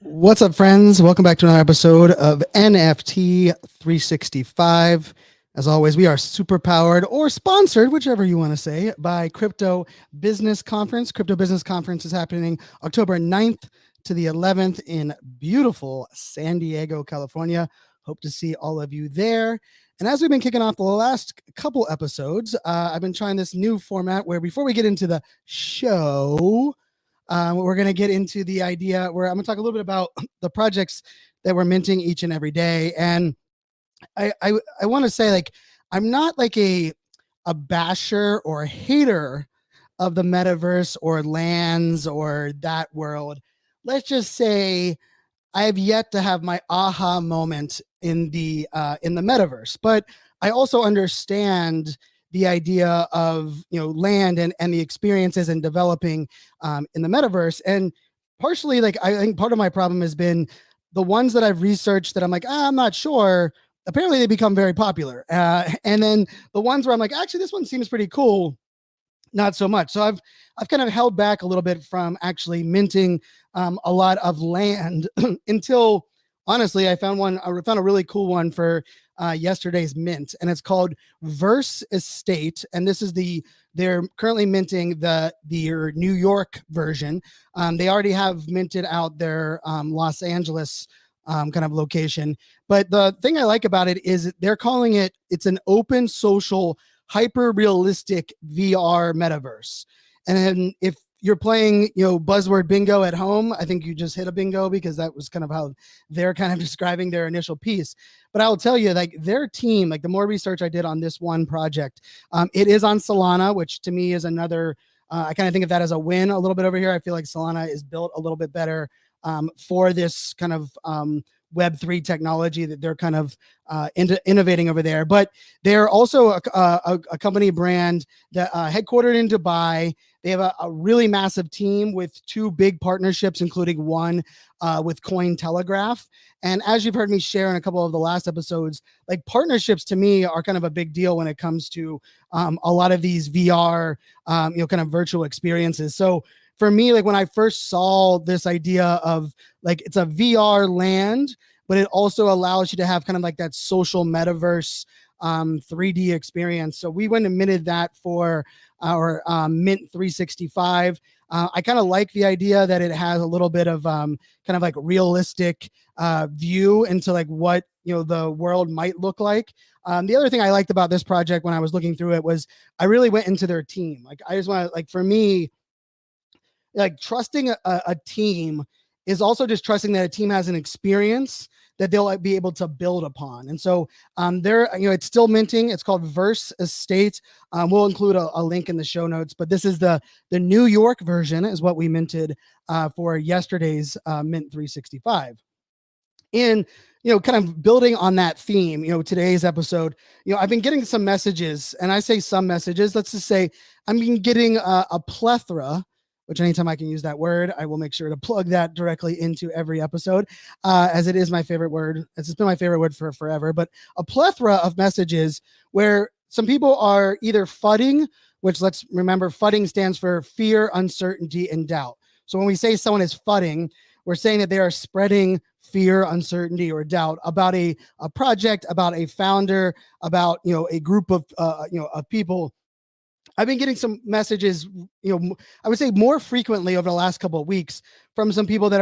What's up, friends? Welcome back to another episode of NFT 365. As always, we are super powered or sponsored, whichever you want to say, by Crypto Business Conference. Crypto Business Conference is happening October 9th to the 11th in beautiful San Diego, California. Hope to see all of you there. And as we've been kicking off the last couple episodes, I've been trying this new format where before we get into the show, we're going to get into the idea where I'm going to talk a little bit about the projects that we're minting each and every day. And I want to say, like, I'm not like a basher or a hater of the metaverse or lands or that world. Let's just say I have yet to have my aha moment in the metaverse, but I also understand the idea of land and the experiences and developing in the metaverse. And partially, like, I think part of my problem has been the ones that I've researched that I'm like, I'm not sure. Apparently, they become very popular, and then the ones where I'm like, actually, this one seems pretty cool, not so much. So I've kind of held back a little bit from actually minting a lot of land until honestly I found a really cool one for yesterday's mint, and it's called Verse Estate, and this is they're currently minting the New York version. They already have minted out their Los Angeles kind of location, but the thing I like about it is they're calling it's an open social hyper realistic VR metaverse. And then if you're playing, buzzword bingo at home, I think you just hit a bingo, because that was kind of how they're kind of describing their initial piece. But I'll tell you, like, their team, like, the more research I did on this one project, it is on Solana, which to me is another, I kind of think of that as a win a little bit over here. I feel like Solana is built a little bit better for this kind of Web3 technology that they're kind of innovating over there. But they're also a company brand that headquartered in Dubai. They have a really massive team with two big partnerships, including one with Cointelegraph. And as you've heard me share in a couple of the last episodes, like, partnerships to me are kind of a big deal when it comes to a lot of these VR, kind of virtual experiences. So for me, like, when I first saw this idea of, like, it's a VR land, but it also allows you to have kind of like that social metaverse 3D experience. So we went and minted that for our Mint 365. I kind of like the idea that it has a little bit of kind of like realistic view into like what the world might look like. The other thing I liked about this project when I was looking through it was I really went into their team. Like, I just want to, like, for me, like, trusting a team is also just trusting that a team has an experience that they'll be able to build upon. And so they're, it's still minting. It's called Verse Estate. We'll include a link in the show notes, but this is the New York version is what we minted for yesterday's Mint 365. And kind of building on that theme, today's episode, I've been getting some messages, and I say some messages, let's just say I've been getting a plethora, which anytime I can use that word, I will make sure to plug that directly into every episode, as it is my favorite word. It's been my favorite word for forever, but a plethora of messages where some people are either FUDing, which, let's remember, FUDing stands for fear, uncertainty, and doubt. So when we say someone is FUDing, we're saying that they are spreading fear, uncertainty, or doubt about a project, about a founder, about a group of of people. I've been getting some messages, I would say more frequently over the last couple of weeks, from some people that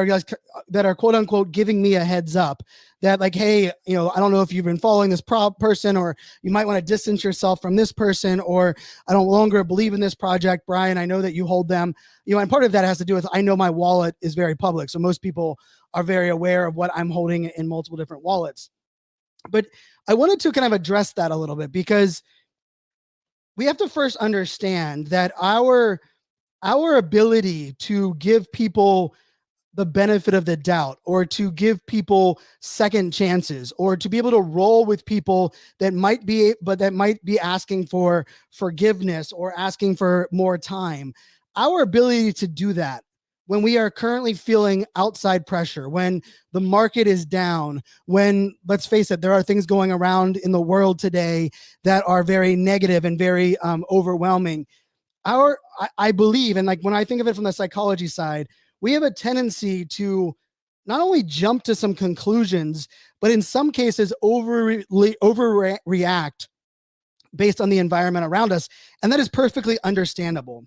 are quote unquote giving me a heads up that, like, hey, I don't know if you've been following this person, or you might want to distance yourself from this person, or I don't longer believe in this project, Brian. I know that you hold them, and part of that has to do with, I know my wallet is very public. So most people are very aware of what I'm holding in multiple different wallets. But I wanted to kind of address that a little bit, because we have to first understand that our ability to give people the benefit of the doubt, or to give people second chances, or to be able to roll with people that might be asking for forgiveness or asking for more time, our ability to do that when we are currently feeling outside pressure, when the market is down, when, let's face it, there are things going around in the world today that are very negative and very overwhelming. I believe, and like, when I think of it from the psychology side, we have a tendency to not only jump to some conclusions, but in some cases overreact based on the environment around us. And that is perfectly understandable.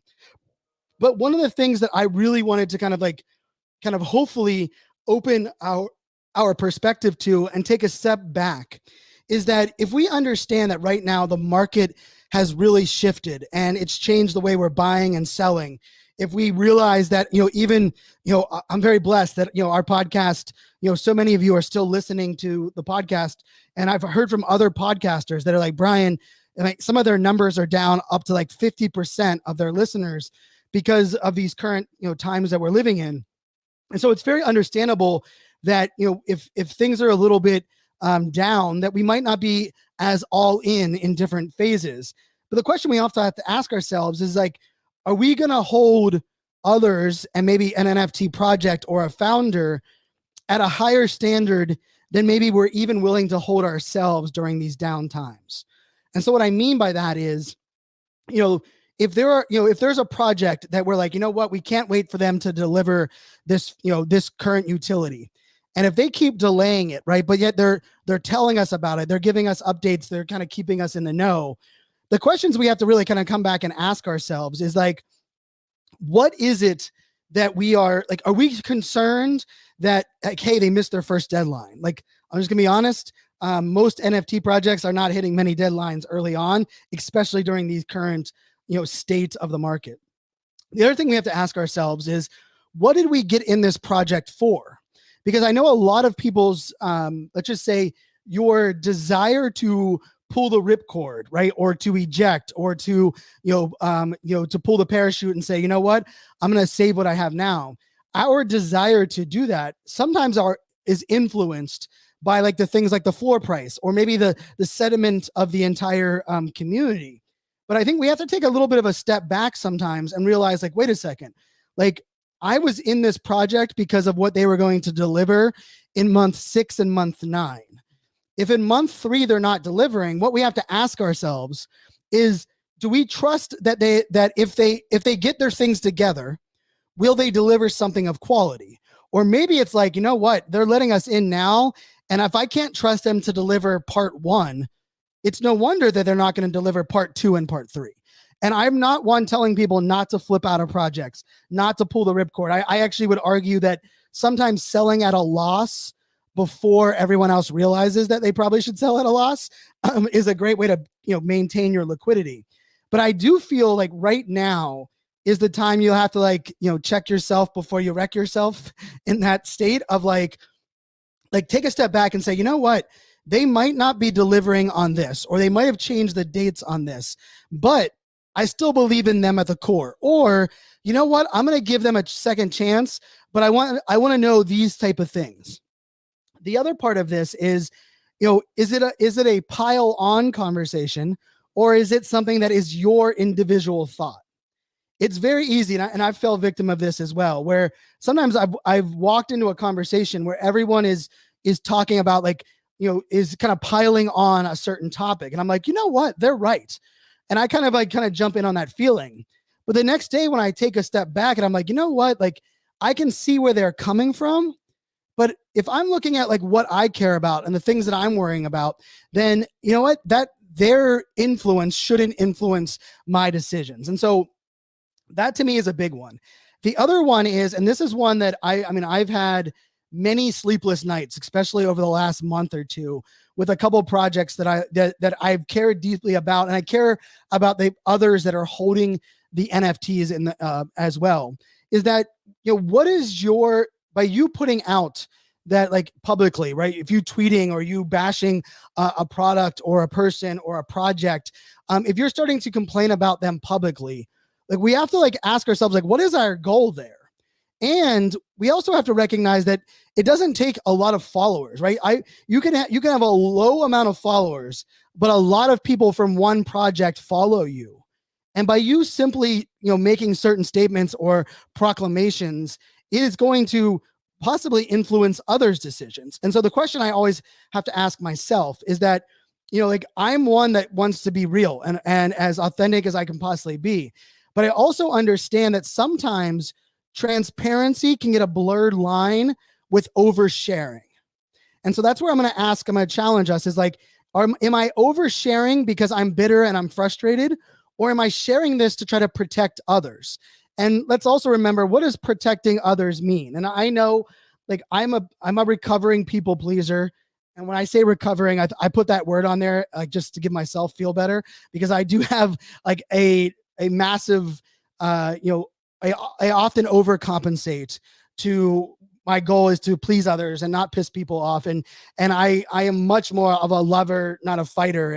But one of the things that I really wanted to kind of hopefully open our perspective to and take a step back is that if we understand that right now the market has really shifted and it's changed the way we're buying and selling, if we realize that, even, I'm very blessed that, our podcast, so many of you are still listening to the podcast. And I've heard from other podcasters that are like, Brian, like some of their numbers are down up to like 50% of their listeners because of these current, times that we're living in. And so it's very understandable that, if things are a little bit down, that we might not be as all in different phases. But the question we also have to ask ourselves is like, are we going to hold others and maybe an NFT project or a founder at a higher standard than maybe we're even willing to hold ourselves during these down times? And so what I mean by that is, if there's a project that we're like, we can't wait for them to deliver this, this current utility. And if they keep delaying it, right, but yet they're telling us about it, they're giving us updates, they're kind of keeping us in the know. The questions we have to really kind of come back and ask ourselves is like, what is it that we are like? Are we concerned that, like, hey, they missed their first deadline? Like, I'm just gonna be honest. Most NFT projects are not hitting many deadlines early on, especially during these current, state of the market. The other thing we have to ask ourselves is, what did we get in this project for? Because I know a lot of people's, let's just say, your desire to pull the ripcord, right, or to eject, or to to pull the parachute and say, you know what, I'm going to save what I have now. Our desire to do that sometimes is influenced by like the things like the floor price or maybe the sentiment of the entire community. But I think we have to take a little bit of a step back sometimes and realize, like, wait a second, like, I was in this project because of what they were going to deliver in month 6 and month 9. If in month 3 they're not delivering, what we have to ask ourselves is, do we trust that if they get their things together, will they deliver something of quality? Or maybe it's like, you know what, they're letting us in now, and if I can't trust them to deliver part 1, it's no wonder that they're not going to deliver part 2 and part 3. And I'm not one telling people not to flip out of projects, not to pull the ripcord. I actually would argue that sometimes selling at a loss before everyone else realizes that they probably should sell at a loss is a great way to maintain your liquidity. But I do feel like right now is the time you'll have to check yourself before you wreck yourself in that state of like take a step back and say, you know what, they might not be delivering on this, or they might have changed the dates on this, but I still believe in them at the core. Or, you know what, I'm going to give them a second chance, but I want to know these type of things. The other part of this is, is it a pile on conversation, or is it something that is your individual thought? It's very easy, and I've fell victim of this as well, where sometimes I've walked into a conversation where everyone is talking about is kind of piling on a certain topic, and I'm like, you know what, they're right, and I kind of jump in on that feeling. But the next day when I take a step back and I'm like, you know what, like, I can see where they're coming from, but if I'm looking at what I care about and the things that I'm worrying about, then you know what, that their influence shouldn't influence my decisions. And so that to me is a big one. The other one is, and this is one that I've had many sleepless nights, especially over the last month or two, with a couple of projects that I've cared deeply about, and I care about the others that are holding the NFTs in the, as well. Is that what is your, by you putting out that publicly, right? If you tweeting or you bashing a product or a person or a project, if you're starting to complain about them publicly, we have to ask ourselves, what is our goal there? And we also have to recognize that it doesn't take a lot of followers, right? You can have a low amount of followers, but a lot of people from one project follow you. And by you simply, making certain statements or proclamations, it is going to possibly influence others' decisions. And so the question I always have to ask myself is that, I'm one that wants to be real and as authentic as I can possibly be. But I also understand that sometimes transparency can get a blurred line with oversharing. And so that's where I'm going to challenge us is like, am I oversharing because I'm bitter and I'm frustrated? Or am I sharing this to try to protect others? And let's also remember, what does protecting others mean? And I know, like, I'm a recovering people pleaser. And when I say recovering, I put that word on there just to give myself feel better, because I do have like a massive, I often overcompensate to, my goal is to please others and not piss people off. And I am much more of a lover, not a fighter.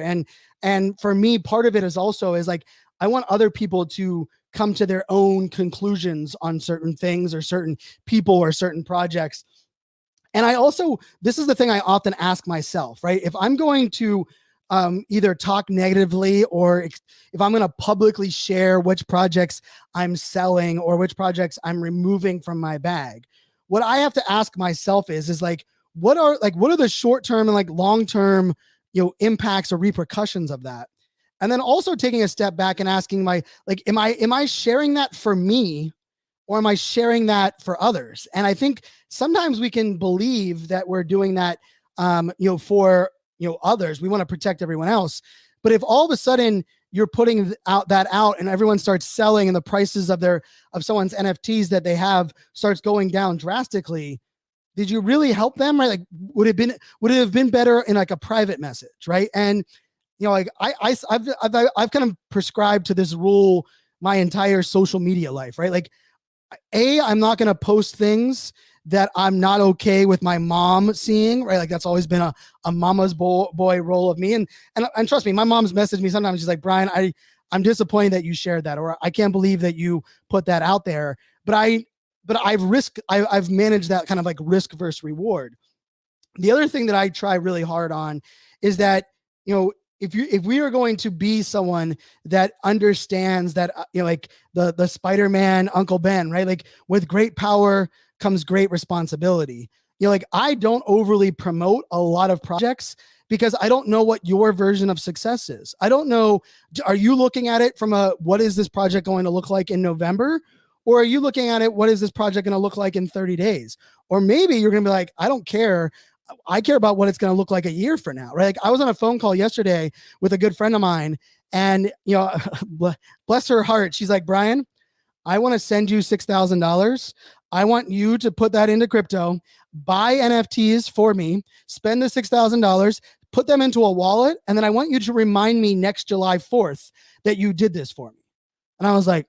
And for me, part of it is also is like, I want other people to come to their own conclusions on certain things or certain people or certain projects. And I also, this is the thing I often ask myself, right? If I'm going to either talk negatively, or if I'm going to publicly share which projects I'm selling or which projects I'm removing from my bag, what I have to ask myself is like, what are the short-term and like long-term, impacts or repercussions of that? And then also taking a step back and asking am I sharing that for me, or am I sharing that for others? And I think sometimes we can believe that we're doing that, for others. We want to protect everyone else. But if all of a sudden you're putting that out and everyone starts selling and the prices of someone's NFTs that they have starts going down drastically, did you really help them? Right? Like, would it have been better in like a private message, right? And like I've kind of prescribed to this rule my entire social media life, right? Like, I'm not going to post things that I'm not okay with my mom seeing, right? Like, that's always been a mama's boy role of me. And trust me, my mom's messaged me sometimes. She's like, Brian, I'm disappointed that you shared that, or I can't believe that you put that out there. But I've managed that kind of like risk versus reward. The other thing that I try really hard on is that, if we are going to be someone that understands that, like the Spider-Man Uncle Ben, right? Like, with great power comes great responsibility. Like, I don't overly promote a lot of projects because I don't know what your version of success is. I don't know. Are you looking at it from what is this project going to look like in November? Or are you looking at it, what is this project going to look like in 30 days? Or maybe you're going to be like, I don't care. I care about what it's going to look like a year from now, right? Like, I was on a phone call yesterday with a good friend of mine, and, bless her heart, she's like, Brian, I want to send you $6,000. I want you to put that into crypto, buy NFTs for me, spend the $6,000, put them into a wallet, and then I want you to remind me next July 4th that you did this for me. And I was like,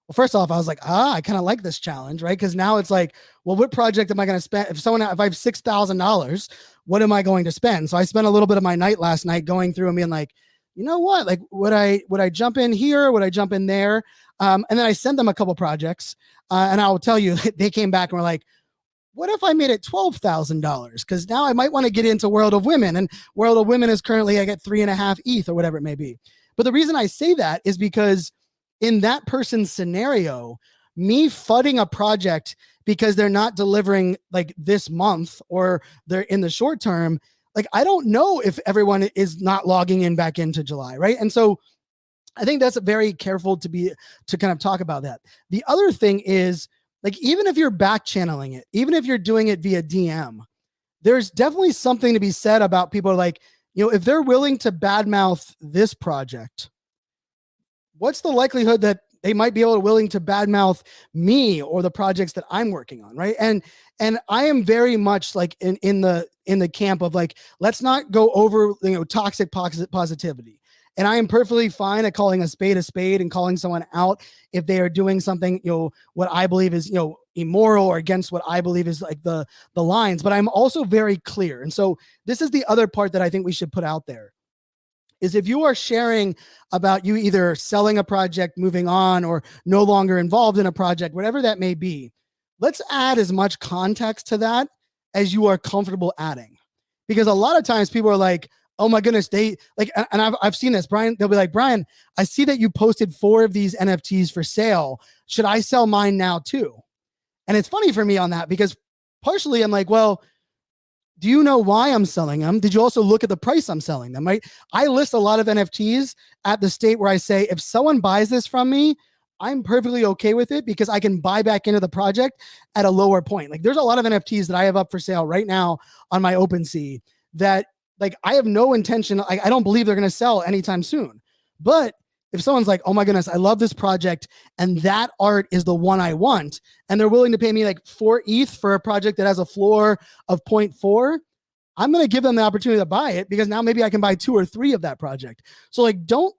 well, first off, I was like, I kind of like this challenge, right? Because now it's like, well, what project am I going to spend? If I have $6,000, what am I going to spend? So I spent a little bit of my night last night going through and being like, you know what? Like, would I jump in here? Would I jump in there? And then I sent them a couple projects, and I'll tell you, they came back and were like, what if I made it $12,000? Because now I might want to get into World of Women, and World of Women is currently, I get 3.5 ETH or whatever it may be. But the reason I say that is because in that person's scenario, me fudding a project because they're not delivering like this month, or they're in the short term, like, I don't know if everyone is not logging in back into July, right? And so I think that's very careful to kind of talk about that. The other thing is, like, even if you're back channeling it, even if you're doing it via DM, there's definitely something to be said about people like, if they're willing to badmouth this project, what's the likelihood that they might be willing to badmouth me or the projects that I'm working on, right? And I am very much like in the camp of like, let's not go over toxic positivity. And I am perfectly fine at calling a spade and calling someone out if they are doing something, what I believe is, immoral or against what I believe is like the lines. But I'm also very clear. And so this is the other part that I think we should put out there, is if you are sharing about you either selling a project, moving on, or no longer involved in a project, whatever that may be, let's add as much context to that as you are comfortable adding. Because a lot of times people are like, oh my goodness, they like, and I've seen this, Brian, they'll be like, Brian, I see that you posted 4 of these NFTs for sale. Should I sell mine now too? And it's funny for me on that, because partially I'm like, well, do you know why I'm selling them? Did you also look at the price I'm selling them, right? I list a lot of NFTs at the state where I say, if someone buys this from me, I'm perfectly okay with it because I can buy back into the project at a lower point. Like there's a lot of NFTs that I have up for sale right now on my OpenSea that like I have no intention. I don't believe they're going to sell anytime soon. But if someone's like, oh my goodness, I love this project and that art is the one I want, and they're willing to pay me like 4 ETH for a project that has a floor of 0.4, I'm going to give them the opportunity to buy it because now maybe I can buy 2 or 3 of that project. So like, don't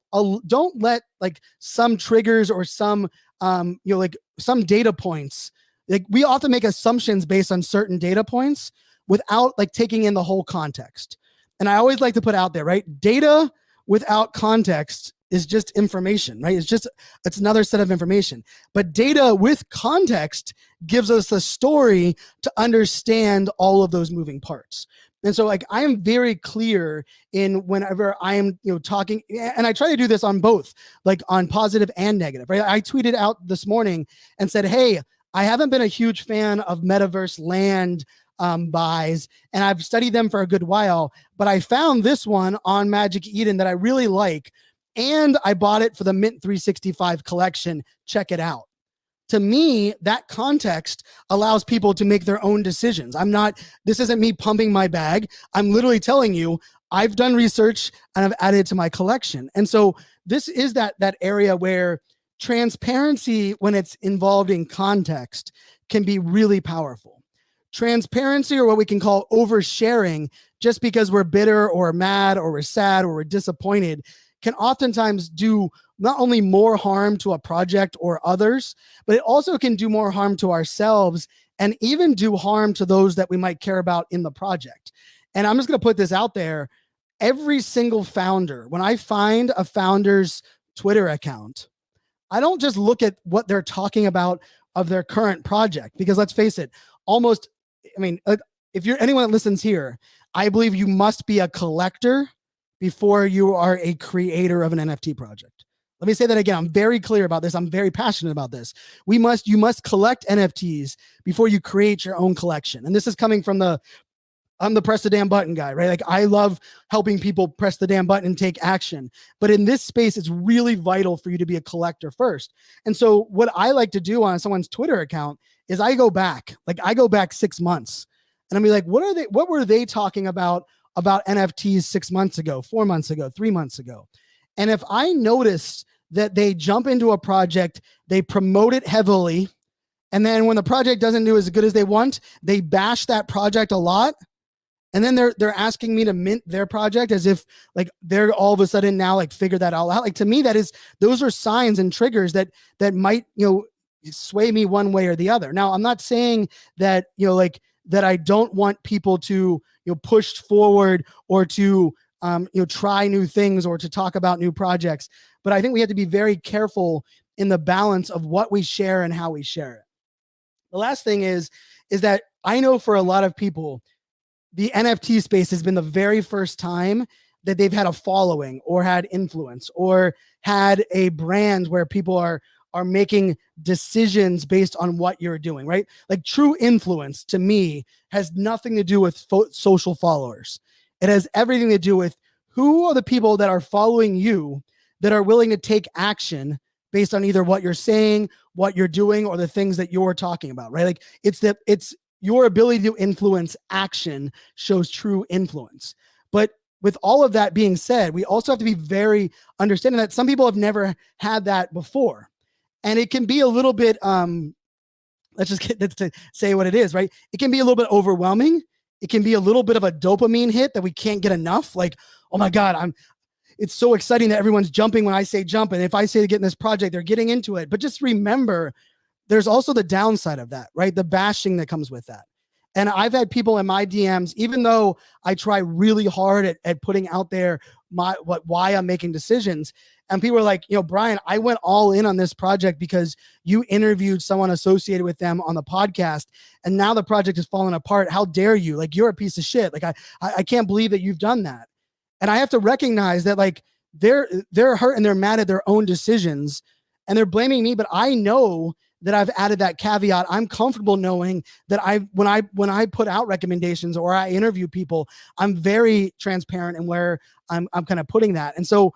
let like some triggers or some, like some data points, like we often make assumptions based on certain data points without like taking in the whole context. And I always like to put out there, right? Data without context is just information, right? It's another set of information. But data with context gives us a story to understand all of those moving parts. And so like I am very clear in whenever I am, talking, and I try to do this on both, like on positive and negative, right? I tweeted out this morning and said, hey, I haven't been a huge fan of metaverse land buys, and I've studied them for a good while, but I found this one on Magic Eden that I really like, and I bought it for the Mint 365 collection. Check it out. To me, that context allows people to make their own decisions. This isn't me pumping my bag. I'm literally telling you, I've done research and I've added it to my collection. And so this is that area where transparency, when it's involved in context, can be really powerful. Transparency, or what we can call oversharing, just because we're bitter or mad or we're sad or we're disappointed, can oftentimes do not only more harm to a project or others, but it also can do more harm to ourselves and even do harm to those that we might care about in the project. And I'm just going to put this out there. Every single founder, when I find a founder's Twitter account, I don't just look at what they're talking about of their current project, because let's face it, if you're anyone that listens here, I believe you must be a collector before you are a creator of an NFT project. Let me say that again. I'm very clear about this. I'm very passionate about this. You must collect NFTs before you create your own collection. And this is coming from I'm the press the damn button guy, right? Like I love helping people press the damn button and take action. But in this space, it's really vital for you to be a collector first. And so what I like to do on someone's Twitter account is I go back 6 months and I'm like, what were they talking about NFTs 6 months ago, 4 months ago, 3 months ago? And if I notice that they jump into a project, they promote it heavily, and then when the project doesn't do as good as they want, they bash that project a lot, and then they're asking me to mint their project as if like they're all of a sudden now like figure that all out. Like to me, those are signs and triggers that might sway me one way or the other. Now, I'm not saying that that I don't want people to push forward or to try new things or to talk about new projects. But I think we have to be very careful in the balance of what we share and how we share it. The last thing is that I know for a lot of people, the NFT space has been the very first time that they've had a following or had influence or had a brand where people are making decisions based on what you're doing, right? Like true influence to me has nothing to do with social followers. It has everything to do with who are the people that are following you that are willing to take action based on either what you're saying, what you're doing, or the things that you're talking about, right? Like it's your ability to influence action shows true influence. But with all of that being said, we also have to be very understanding that some people have never had that before. And it can be a little bit, let's to say what it is, right? It can be a little bit overwhelming. It can be a little bit of a dopamine hit that we can't get enough. Like, oh my God, it's so exciting that everyone's jumping when I say jump. And if I say to get in this project, they're getting into it. But just remember, there's also the downside of that, right? The bashing that comes with that. And I've had people in my DMs, even though I try really hard at putting out there why I'm making decisions. And people are like, Brian, I went all in on this project because you interviewed someone associated with them on the podcast. And now the project is falling apart. How dare you? Like, you're a piece of shit. Like, I can't believe that you've done that. And I have to recognize that like they're hurt and they're mad at their own decisions and they're blaming me. But I know that I've added that caveat. I'm comfortable knowing that when I put out recommendations or I interview people, I'm very transparent in where I'm kind of putting that. And so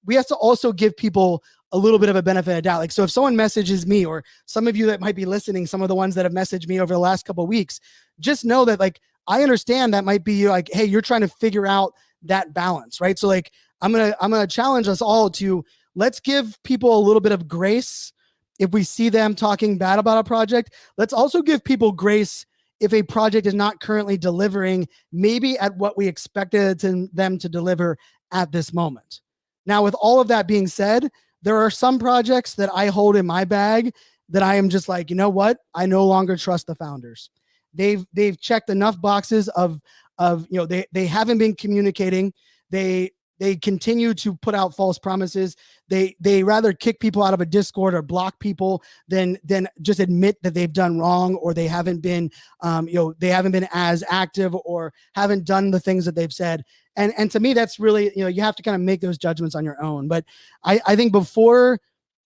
we have to also give people a little bit of a benefit of doubt. Like, so if someone messages me, or some of you that might be listening, some of the ones that have messaged me over the last couple of weeks, just know that like, I understand that might be like, hey, you're trying to figure out that balance, right? So like, I'm going to challenge us all to, let's give people a little bit of grace. If we see them talking bad about a project, let's also give people grace if a project is not currently delivering, maybe at what we expected them to deliver at this moment. Now, with all of that being said, there are some projects that I hold in my bag that I am just like, you know what? I no longer trust the founders. They've checked enough boxes of they haven't been communicating. They continue to put out false promises. They rather kick people out of a Discord or block people than just admit that they've done wrong, or they haven't been they haven't been as active or haven't done the things that they've said. And to me, that's really, you have to kind of make those judgments on your own. But I think before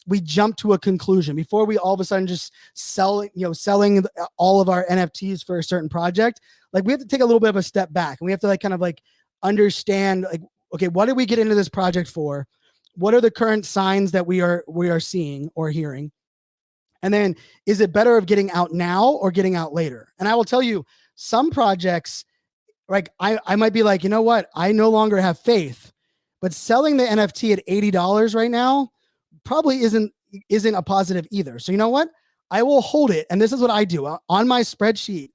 we jump to a conclusion, before we all of a sudden just selling all of our NFTs for a certain project, like we have to take a little bit of a step back, and we have to like kind of like understand, like, okay, what did we get into this project for? What are the current signs that we are seeing or hearing? And then, is it better of getting out now or getting out later? And I will tell you, some projects, like I might be like, you know what? I no longer have faith, but selling the NFT at $80 right now probably isn't a positive either. So you know what? I will hold it. And this is what I do on my spreadsheet.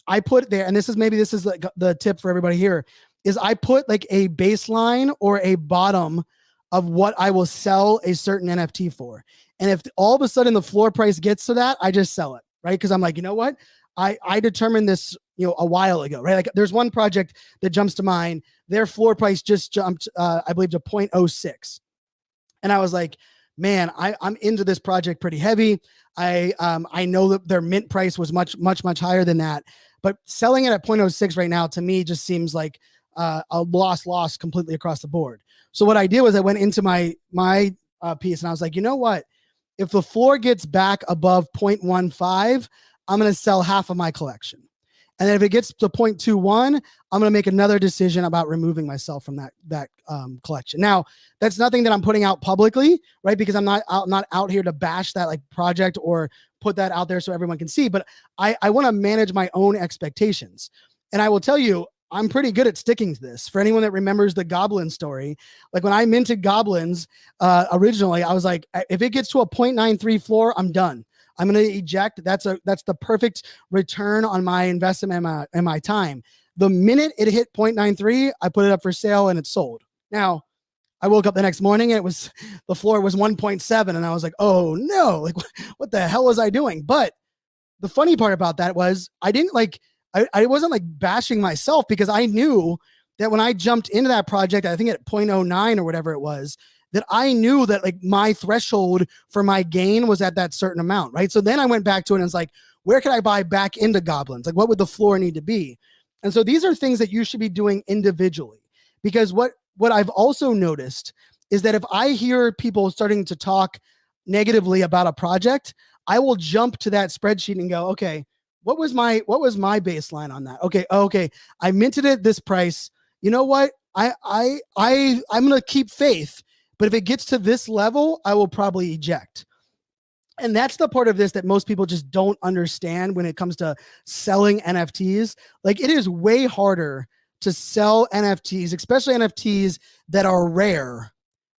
I put there, and this is like the tip for everybody here, is I put like a baseline or a bottom of what I will sell a certain NFT for. And if all of a sudden the floor price gets to that, I just sell it, right? Because I'm like, you know what? I determined this, a while ago, right? Like there's one project that jumps to mind. Their floor price just jumped, I believe, to 0.06. And I was like, man, I'm into this project pretty heavy. I know that their mint price was much higher than that, but selling it at 0.06 right now to me just seems like a loss completely across the board. So what I did was I went into my piece, and I was like, you know what? If the floor gets back above 0.15, I'm going to sell half of my collection. And then if it gets to 0.21, I'm going to make another decision about removing myself from that collection. Now, that's nothing that I'm putting out publicly, right? Because I'm not out here to bash that like project or put that out there so everyone can see. But I want to manage my own expectations. And I will tell you, I'm pretty good at sticking to this. For anyone that remembers the goblin story, like when I minted goblins originally, I was like, if it gets to a 0.93 floor, I'm done. I'm going to eject. That's the perfect return on my investment and my time. The minute it hit 0.93, I put it up for sale and it sold. Now, I woke up the next morning and the floor was 1.7, and I was like, oh no, like what the hell was I doing? But the funny part about that was I wasn't like bashing myself, because I knew that when I jumped into that project, I think at 0.09 or whatever it was, that I knew that like my threshold for my gain was at that certain amount, right? So then I went back to it and it's like, where could I buy back into goblins? Like, what would the floor need to be? And so these are things that you should be doing individually, because what I've also noticed is that if I hear people starting to talk negatively about a project, I will jump to that spreadsheet and go, okay, what was my baseline on that? Okay, I minted it this price. You know what? I'm gonna keep faith, but if it gets to this level, I will probably eject. And that's the part of this that most people just don't understand when it comes to selling NFTs. Like, it is way harder to sell NFTs, especially NFTs that are rare,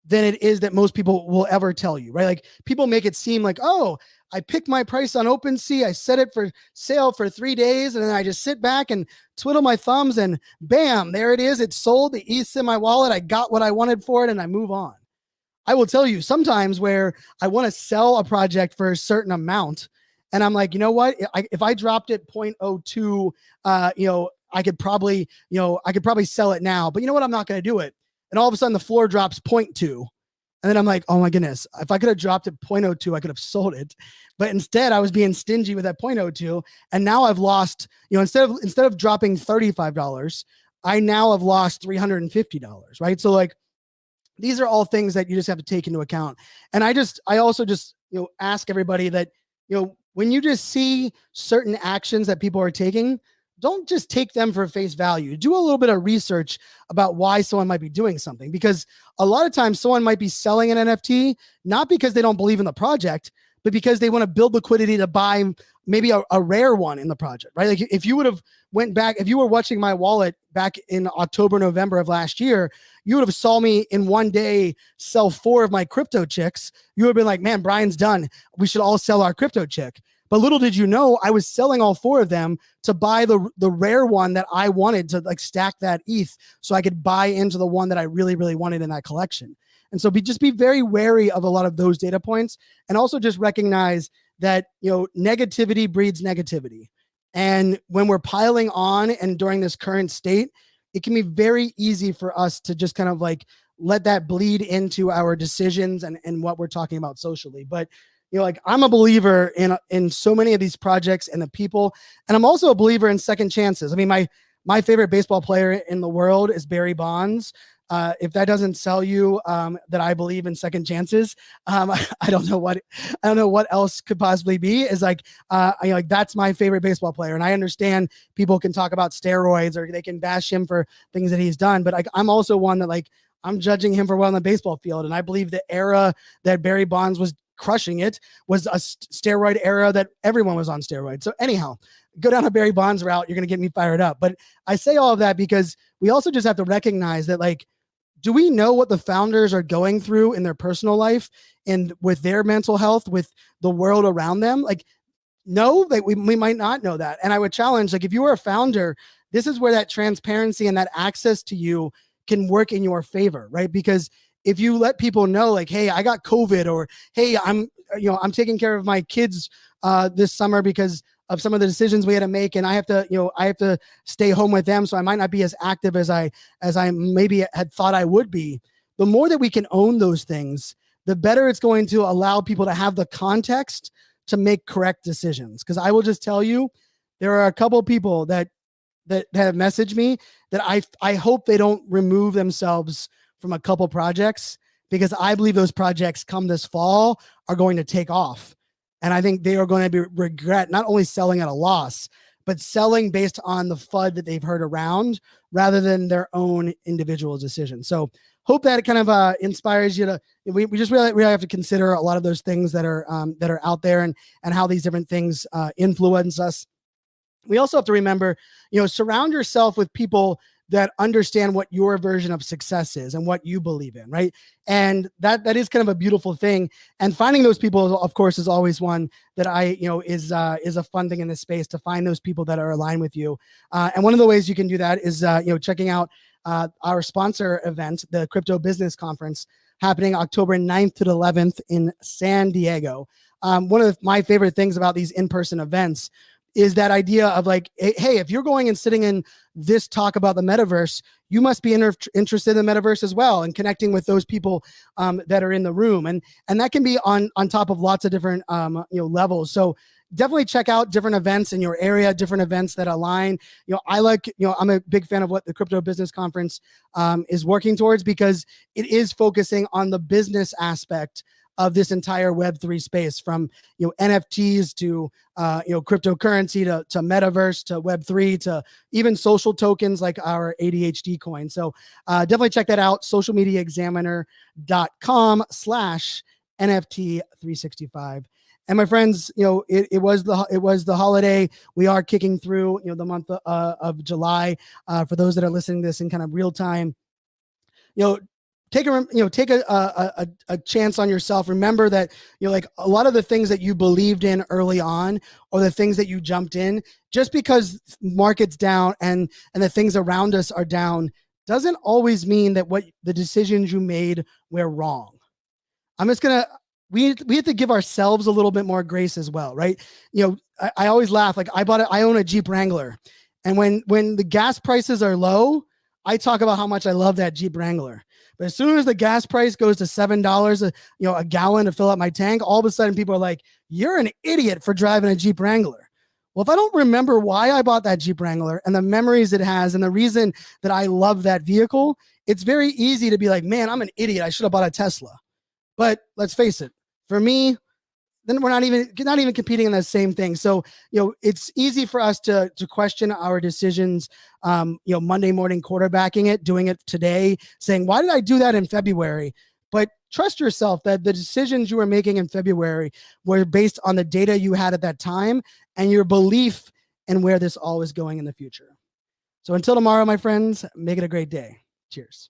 than it is that most people will ever tell you, right? Like, people make it seem like, oh, I picked my price on OpenSea, I set it for sale for 3 days, and then I just sit back and twiddle my thumbs, and bam, there it is. It's sold. The ETH's in my wallet. I got what I wanted for it, and I move on. I will tell you, sometimes where I want to sell a project for a certain amount, and I'm like, you know what? If I dropped it 0.02, I could probably sell it now. But you know what? I'm not going to do it. And all of a sudden, the floor drops 0.2. And then I'm like, oh my goodness, if I could have dropped it 0.02, I could have sold it. But instead, I was being stingy with that 0.02. And now I've lost, instead of dropping $35, I now have lost $350, right? So like, these are all things that you just have to take into account. And I also just ask everybody that, when you just see certain actions that people are taking, don't just take them for face value. Do a little bit of research about why someone might be doing something, because a lot of times someone might be selling an NFT, not because they don't believe in the project, but because they want to build liquidity to buy maybe a rare one in the project, right? Like if you would have went back, if you were watching my wallet back in October, November of last year, you would have saw me in one day sell 4 of my crypto chicks. You would have been like, man, Brian's done. We should all sell our crypto chick. But little did you know, I was selling all 4 of them to buy the rare one that I wanted, to like stack that ETH so I could buy into the one that I really, really wanted in that collection. And so just be very wary of a lot of those data points, and also just recognize that, negativity breeds negativity. And when we're piling on and during this current state, it can be very easy for us to just kind of like let that bleed into our decisions and what we're talking about socially. But like I'm a believer in so many of these projects and the people, and I'm also a believer in second chances. I mean, my favorite baseball player in the world is Barry Bonds. If that doesn't sell you that I believe in second chances, I don't know what else could possibly be. Is like, like that's my favorite baseball player, and I understand people can talk about steroids or they can bash him for things that he's done, but I'm also one that like I'm judging him for well on the baseball field, and I believe the era that Barry Bonds was crushing it was a steroid era that everyone was on steroids. So anyhow, go down a Barry Bonds route, you're going to get me fired up. But I say all of that because we also just have to recognize that, like, do we know what the founders are going through in their personal life and with their mental health, with the world around them? Like, no, like we might not know that. And I would challenge, like, if you are a founder, this is where that transparency and that access to you can work in your favor, right? Because if you let people know, like, hey, I got COVID, or hey, I'm taking care of my kids this summer because of some of the decisions we had to make, and I have to stay home with them, so I might not be as active as I maybe had thought I would be. The more that we can own those things, the better it's going to allow people to have the context to make correct decisions. Because I will just tell you, there are a couple of people that have messaged me that I hope they don't remove themselves from a couple projects, because I believe those projects come this fall are going to take off. And I think they are going to regret not only selling at a loss, but selling based on the FUD that they've heard around rather than their own individual decisions. So hope that it kind of inspires you to, we just really have to consider a lot of those things that are out there, and how these different things influence us. We also have to remember, surround yourself with people that understand what your version of success is and what you believe in, right? And that is kind of a beautiful thing. And finding those people, of course, is always one that is a fun thing in this space, to find those people that are aligned with you. And one of the ways you can do that is checking out our sponsor event, the Crypto Business Conference, happening October 9th to the 11th in San Diego. One of my favorite things about these in-person events is that idea of like, hey, if you're going and sitting in this talk about the metaverse, you must be interested in the metaverse as well, and connecting with those people that are in the room. And that can be on top of lots of different levels. So definitely check out different events in your area, different events that align. I'm a big fan of what the Crypto Business Conference is working towards, because it is focusing on the business aspect of this entire Web3 space, from NFTs to cryptocurrency to metaverse to Web3 to even social tokens like our ADHD coin. So definitely check that out. socialmediaexaminer.com/NFT365. And my friends, it was the holiday. We are kicking through the month of July. For those that are listening to this in kind of real time, take a chance on yourself. Remember that like a lot of the things that you believed in early on, or the things that you jumped in, just because market's down and the things around us are down, doesn't always mean that what the decisions you made were wrong. We have to give ourselves a little bit more grace as well, right? I always laugh. Like I own a Jeep Wrangler, and when the gas prices are low, I talk about how much I love that Jeep Wrangler. But as soon as the gas price goes to $7 a gallon to fill up my tank, all of a sudden people are like, "You're an idiot for driving a Jeep Wrangler." Well, if I don't remember why I bought that Jeep Wrangler and the memories it has and the reason that I love that vehicle, it's very easy to be like, "Man, I'm an idiot. I should have bought a Tesla." But let's face it, for me, then we're not even competing in the same thing. So, it's easy for us to question our decisions, Monday morning quarterbacking it, doing it today, saying, why did I do that in February? But trust yourself that the decisions you were making in February were based on the data you had at that time and your belief in where this all is going in the future. So until tomorrow, my friends, make it a great day. Cheers.